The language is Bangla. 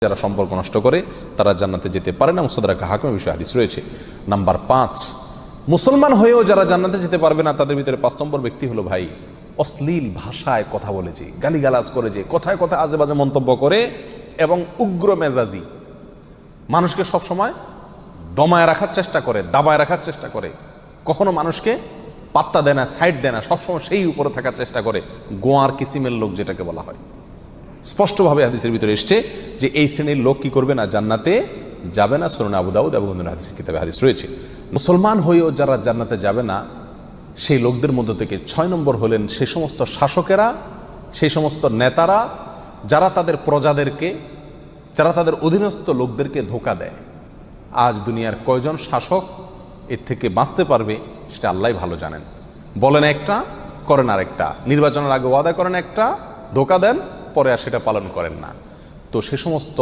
যারা সম্পর্ক নষ্ট করে তারা জান্নাতে যেতে পারে না। মুস্তাদরাক হাকিমের বিষয়ে হাদিস রয়েছে। নাম্বার 5, মুসলমান হয়েও যারা জান্নাতে যেতে পারবে না তাদের ভিতরে 5 নম্বর ব্যক্তি হলো ভাই অশ্লীল ভাষায় কথা বলে, যে গালিগালাজ করে, যে কথায় কথায় আজে বাজে মন্তব্য করে এবং উগ্র মেজাজি, মানুষকে সবসময় দমায় রাখার চেষ্টা করে, দাবায় রাখার চেষ্টা করে, কখনো মানুষকে পাত্তা দেয় না, সাইড দেয় না, সবসময় সেই উপরে থাকার চেষ্টা করে, গোয়ার কিসিমের লোক যেটাকে বলা হয়। স্পষ্টভাবে হাদিসের ভিতরে এসছে যে এই শ্রেণীর লোক কি করবে না, জান্নাতে যাবে না। সুনান আবু দাউদ এবং অন্যান্য হাদিসের কিতাবে হাদিস রয়েছে। মুসলমান হয়েও যারা জান্নাতে যাবে না সেই লোকদের মধ্যে থেকে 6 নম্বর হলেন সেই সমস্ত শাসকেরা, সেই সমস্ত নেতারা যারা তাদের প্রজাদেরকে, যারা তাদের অধীনস্থ লোকদেরকে ধোঁকা দেয়। আজ দুনিয়ার কয়জন শাসক এর থেকে বাঁচতে পারবে সেটা আল্লাহই ভালো জানেন। বলেন একটা, করেন আরেকটা, নির্বাচনের আগে ওয়াদা করেন একটা, ধোঁকা দেন, পরে আর সেটা পালন করেন না। তো সে সমস্ত